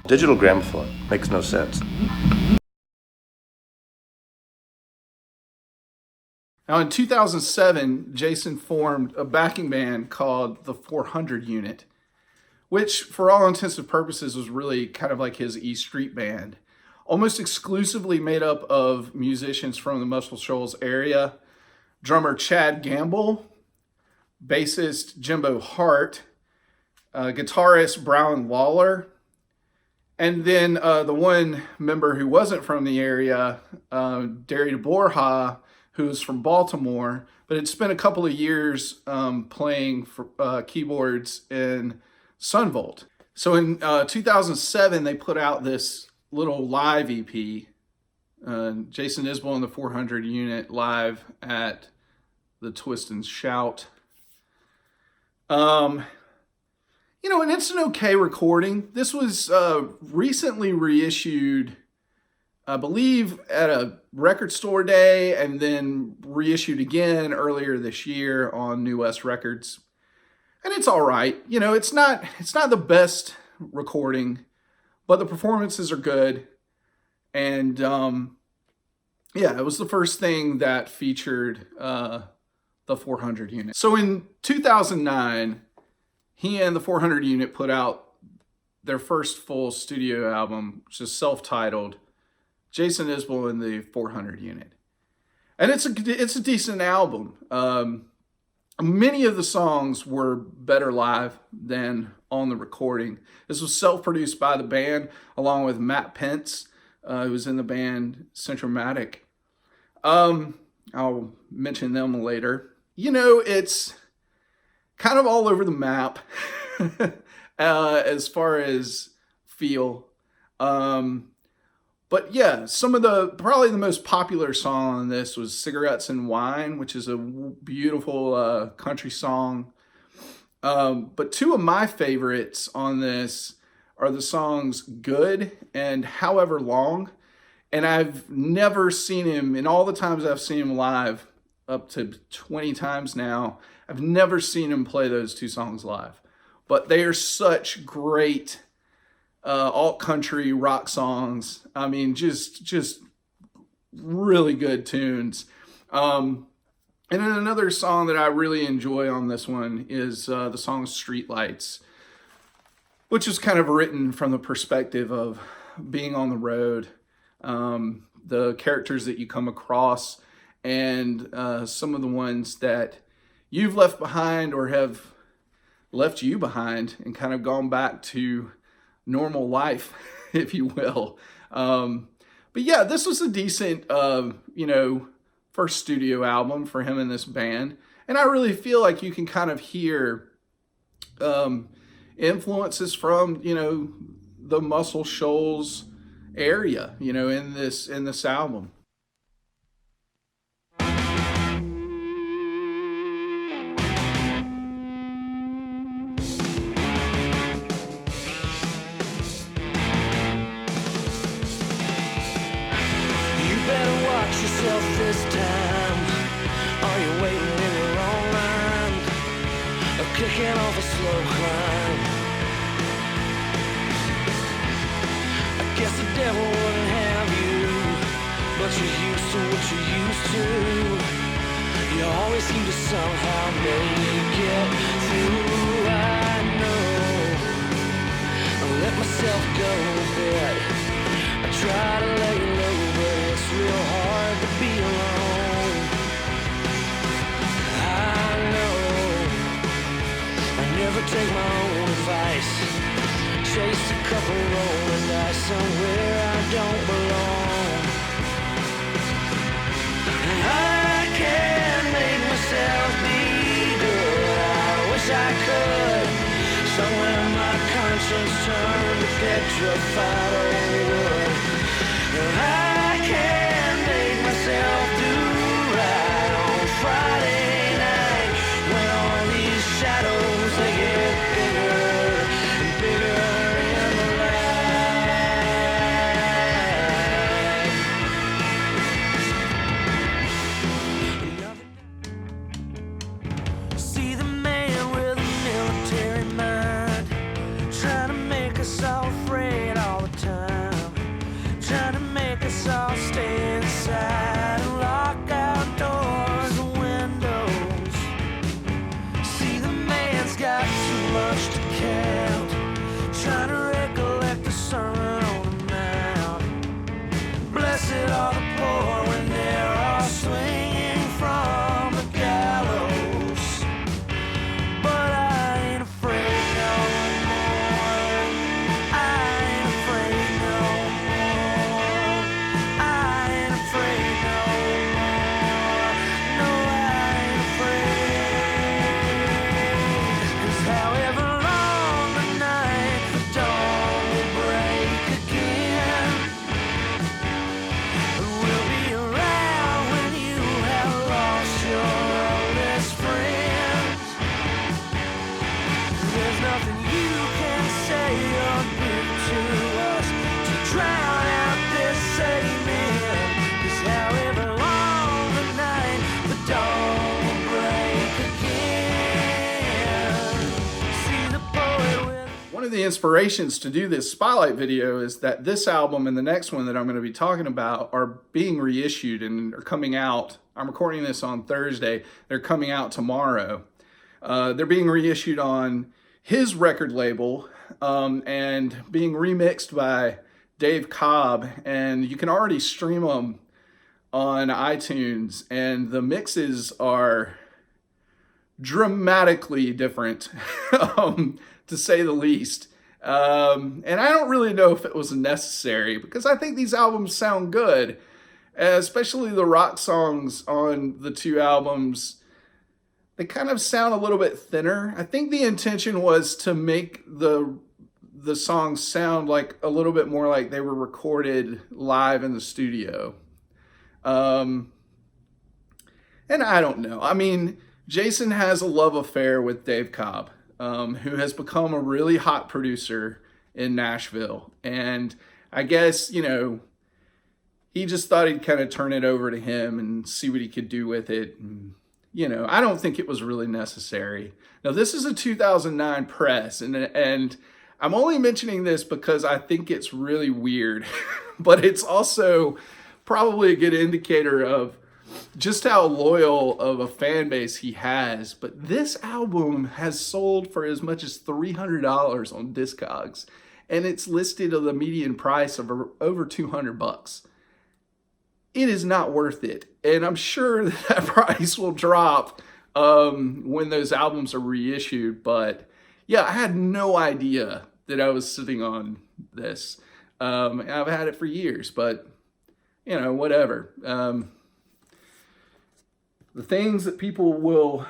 Digital gramophone makes no sense. Now in 2007, Jason formed a backing band called the 400 Unit, which for all intents and purposes was really kind of like his E Street Band. Almost exclusively made up of musicians from the Muscle Shoals area. Drummer Chad Gamble, bassist Jimbo Hart, guitarist Brown Lawler, and then the one member who wasn't from the area, Derry DeBorja, who was from Baltimore, but had spent a couple of years playing for, keyboards in Sunvolt. So in 2007, they put out this little live EP, Jason Isbell and the 400 Unit live at the Twist and Shout. You know, and it's an okay recording. This was recently reissued, I believe, at a record store day, and then reissued again earlier this year on New West Records. And it's all right. You know, it's not the best recording, but the performances are good. And yeah, it was the first thing that featured the 400 Unit. So in 2009, he and the 400 Unit put out their first full studio album, which is self-titled Jason Isbell and the 400 Unit. And it's a decent album. Many of the songs were better live than on the recording. This was self-produced by the band, along with Matt Pence, who was in the band Centromatic. I'll mention them later. You know, it's kind of all over the map as far as feel. But yeah, probably the most popular song on this was Cigarettes and Wine, which is a beautiful country song. But two of my favorites on this are the songs Good and However Long. And I've never seen him, in all the times I've seen him live, up to 20 times now, I've never seen him play those two songs live. But they are such great alt-country rock songs. I mean, just really good tunes. And then another song that I really enjoy on this one is the song Streetlights, which is kind of written from the perspective of being on the road, the characters that you come across, and some of the ones that you've left behind or have left you behind and kind of gone back to normal life, if you will. But yeah, this was a decent, you know, first studio album for him and this band. And I really feel like you can kind of hear influences from, you know, the Muscle Shoals area, you know, in this album. This time, are you waiting in the wrong line, or kicking off a slow climb? I guess the devil wouldn't have you, but you're used to what you're used to. You always seem to somehow make it through. I know I let myself go a bit. I try to lay low, but it's real hard to be alone. I know I never take my own advice. Chase a couple rolling dice somewhere I don't belong. I can't make myself be good. I wish I could. Somewhere my conscience turned to petrified old wood. I can't make myself do right on Friday night when all these shadows they get bigger and bigger in the light. the inspirations to do this spotlight video is that this album and the next one that I'm going to be talking about are being reissued and are coming out. I'm recording this on Thursday. They're coming out tomorrow. They're being reissued on his record label and being remixed by Dave Cobb, and you can already stream them on iTunes, and the mixes are dramatically different, to say the least. And I don't really know if it was necessary, because I think these albums sound good, especially the rock songs on the two albums. They kind of sound a little bit thinner. I think the intention was to make the songs sound like a little bit more like they were recorded live in the studio. And I don't know. I mean, Jason has a love affair with Dave Cobb, who has become a really hot producer in Nashville. And I guess, you know, he just thought he'd kind of turn it over to him and see what he could do with it. And, you know, I don't think it was really necessary. Now, this is a 2009 press, and I'm only mentioning this because I think it's really weird, but it's also probably a good indicator of just how loyal of a fan base he has. But this album has sold for as much as $300 on Discogs, and it's listed at the median price of over $200. It is not worth it, and I'm sure that price will drop when those albums are reissued. But yeah, I had no idea that I was sitting on this. I've had it for years, but you know, whatever. The things that people will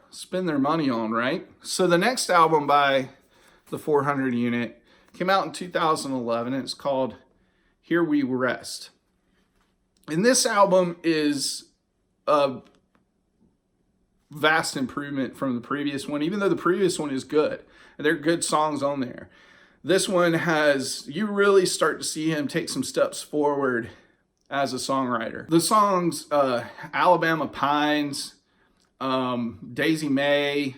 spend their money on, right? So the next album by the 400 Unit came out in 2011, and it's called Here We Rest. And this album is a vast improvement from the previous one, even though the previous one is good. And there are good songs on there. This one has, you really start to see him take some steps forward as a songwriter. The songs, Alabama Pines, Daisy May,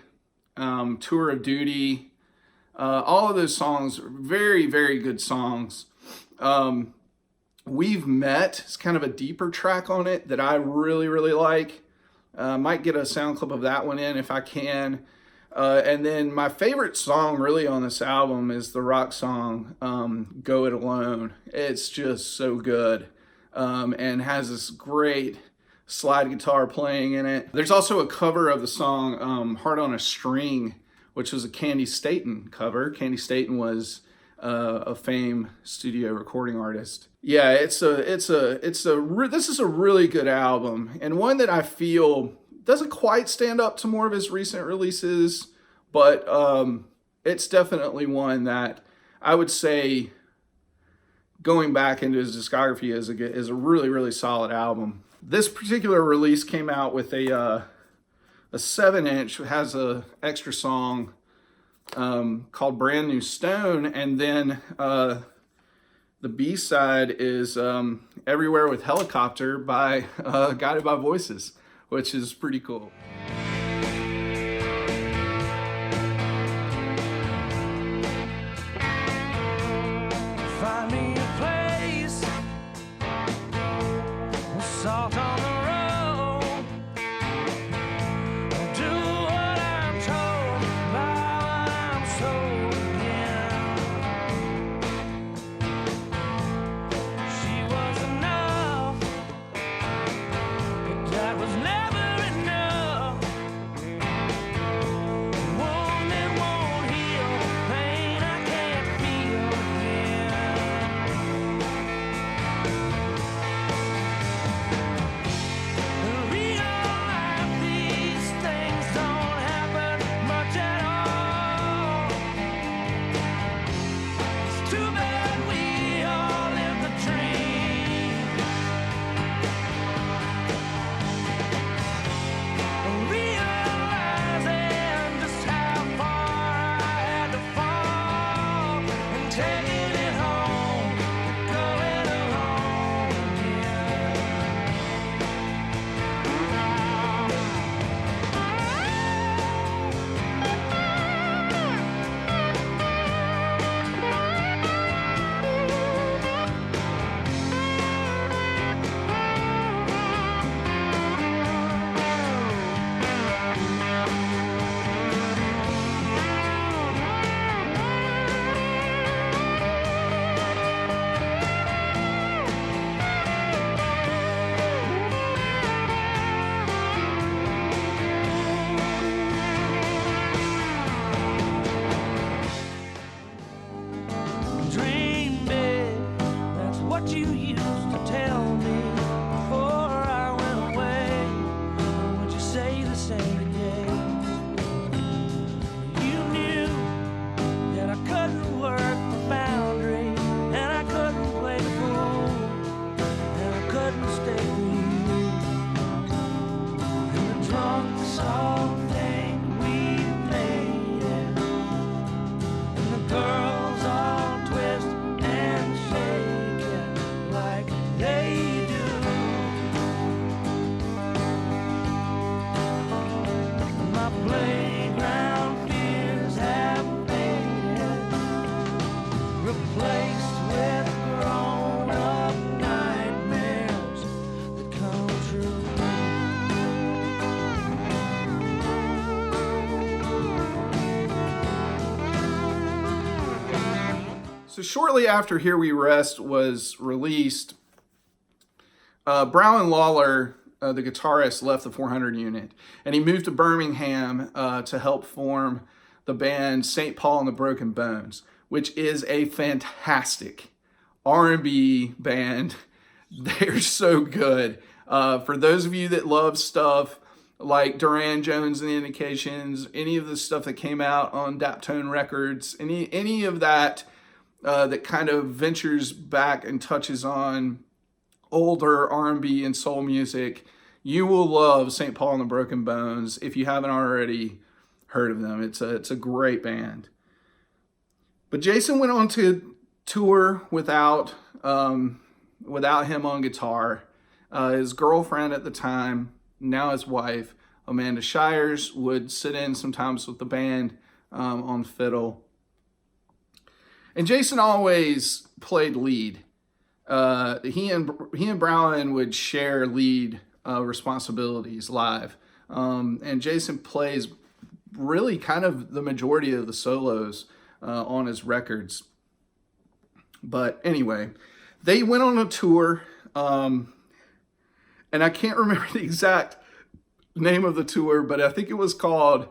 Tour of Duty, all of those songs, very, very good songs. We've Met is kind of a deeper track on it that I really, really like. Might get a sound clip of that one in if I can. And then my favorite song really on this album is the rock song, Go It Alone. It's just so good, and has this great slide guitar playing in it. There's also a cover of the song Heart on a String, which was a Candy Staton cover. Candy Staton was a famed studio recording artist. Yeah, this is a really good album, and one that I feel doesn't quite stand up to more of his recent releases, but it's definitely one that I would say, going back into his discography, is a really, really solid album. This particular release came out with a 7-inch, has a extra song called Brand New Stone, and then the B-side is Everywhere with Helicopter by Guided by Voices, which is pretty cool. Find me a place with salt on the road. Do what I'm told, buy what I'm sold again. She was enough, but that was never enough. all think we've made it, and the girls all twist and shake it like they do. My playground fears have faded, replaced with grown-up nightmares that come true. So shortly after Here We Rest was released, Brown and Lawler, the guitarist, left the 400 unit, and he moved to Birmingham to help form the band St. Paul and the Broken Bones, which is a fantastic R&B band. They're so good. For those of you that love stuff like Duran Jones and the Indications, any of the stuff that came out on Daptone Records, any of that that kind of ventures back and touches on older R&B and soul music, you will love St. Paul and the Broken Bones if you haven't already heard of them. It's a great band. But Jason went on to tour without him on guitar. His girlfriend at the time, now his wife, Amanda Shires, would sit in sometimes with the band on fiddle. And Jason always played lead. He and Brown would share lead responsibilities live. And Jason plays really kind of the majority of the solos on his records. But anyway, they went on a tour, and I can't remember the exact name of the tour, but I think it was called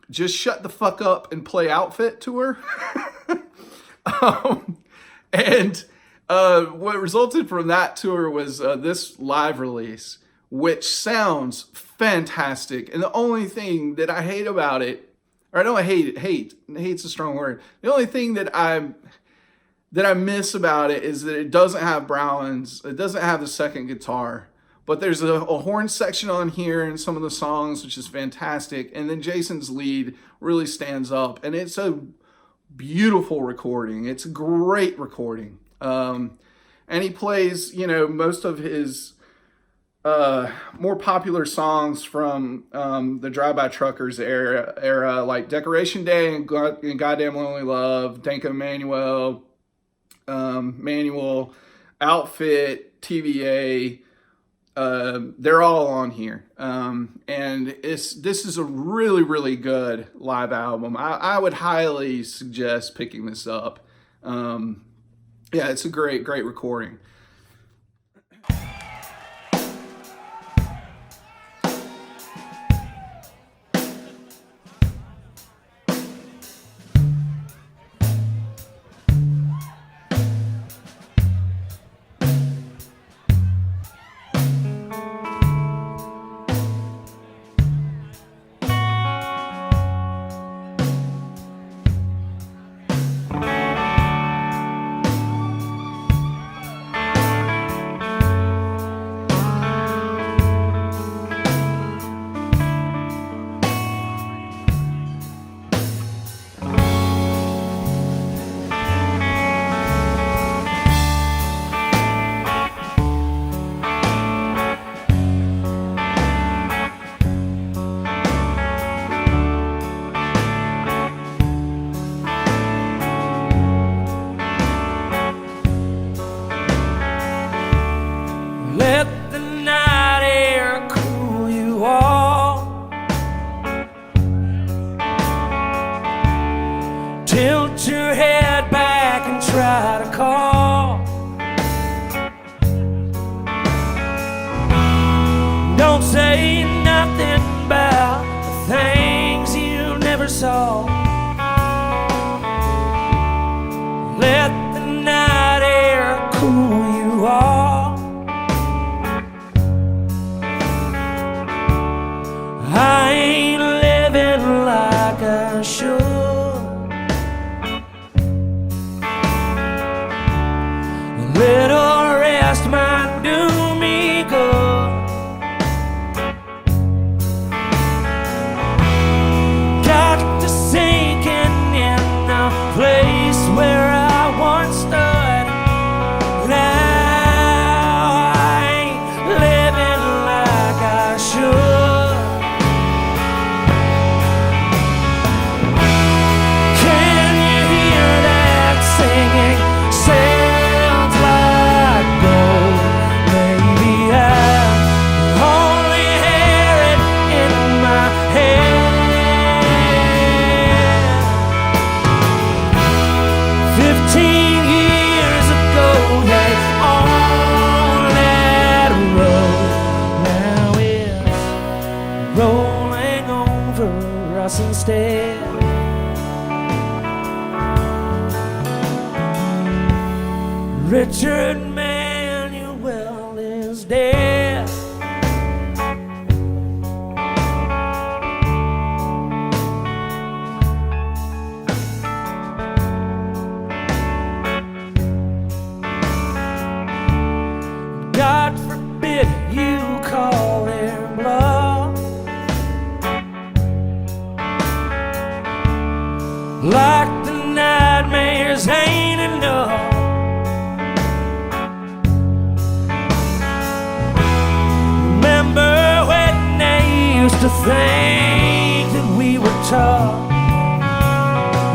Just Shut the Fuck Up and Play Outfit Tour. And what resulted from that tour was this live release, which sounds fantastic. And the only thing that I hate about it, or I don't hate it, hate's a strong word. The only thing that I miss about it is that it doesn't have it doesn't have the second guitar. But there's a horn section on here in some of the songs, which is fantastic. And then Jason's lead really stands up. And it's a beautiful recording. It's a great recording. And he plays, most of his more popular songs from the Drive-By Truckers era, like Decoration Day and Goddamn Lonely Love, Danko Manuel, Manual, Outfit, TVA. They're all on here. And this is a really, really good live album. I would highly suggest picking this up. Yeah, it's a great recording. Tilt your head back and try to call. Don't say nothing about the things you never saw. Let the night air cool you off. I ain't living like I should. A little rest might do me good. rolling over us instead. Richard Manuel is dead. God forbid you call their bluff. Like the nightmares ain't enough. Remember when they used to think that we were tough.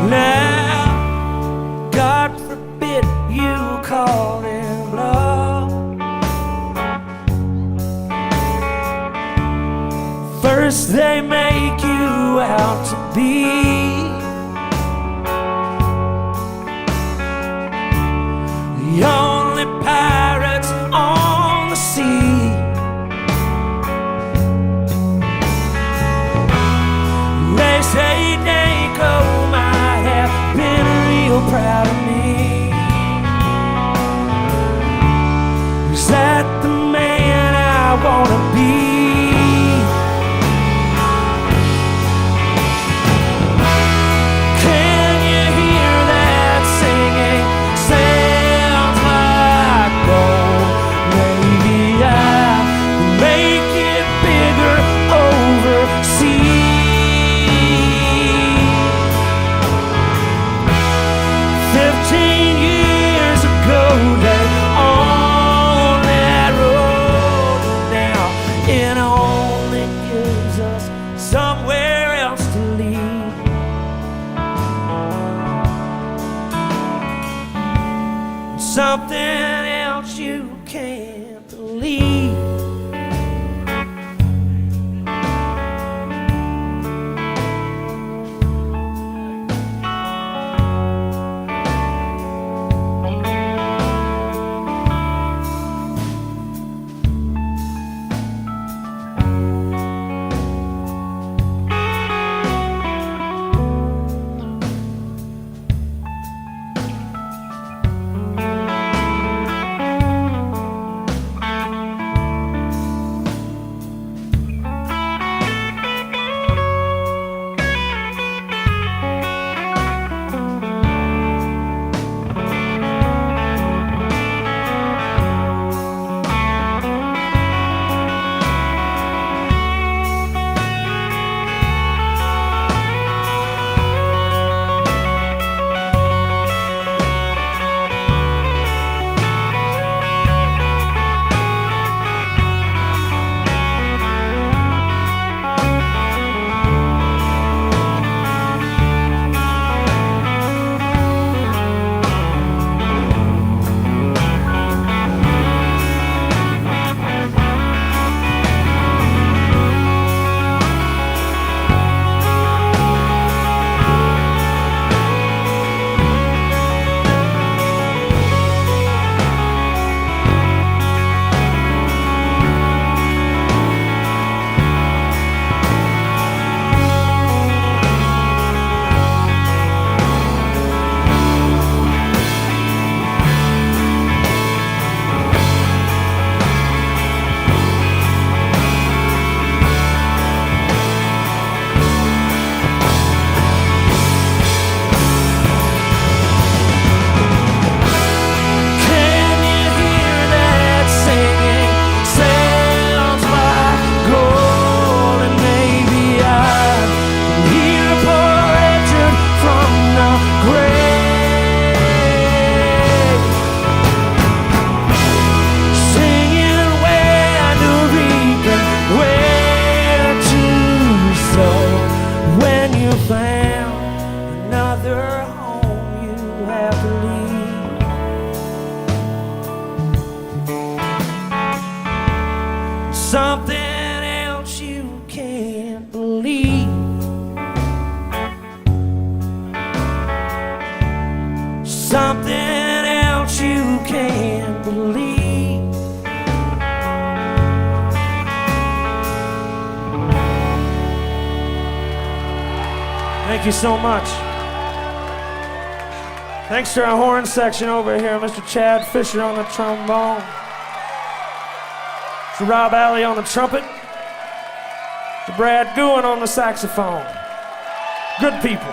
Now, God forbid you call their bluff. First they make you out to be the only pirates on the sea. They say Danko might have been real proud of me. Is that the man I wanna be? Can you hear that singing? Sounds like gold. Maybe I make it bigger overseas. 15 years ago, they on that road. Now it only gives us somewhere else to lead. Something else you can't believe. Something else you can't believe. Something else you can't believe. Thank you so much. Thanks to our horn section over here, Mr. Chad Fisher on the trombone, to Rob Alley on the trumpet, to Brad Gouen on the saxophone. Good people.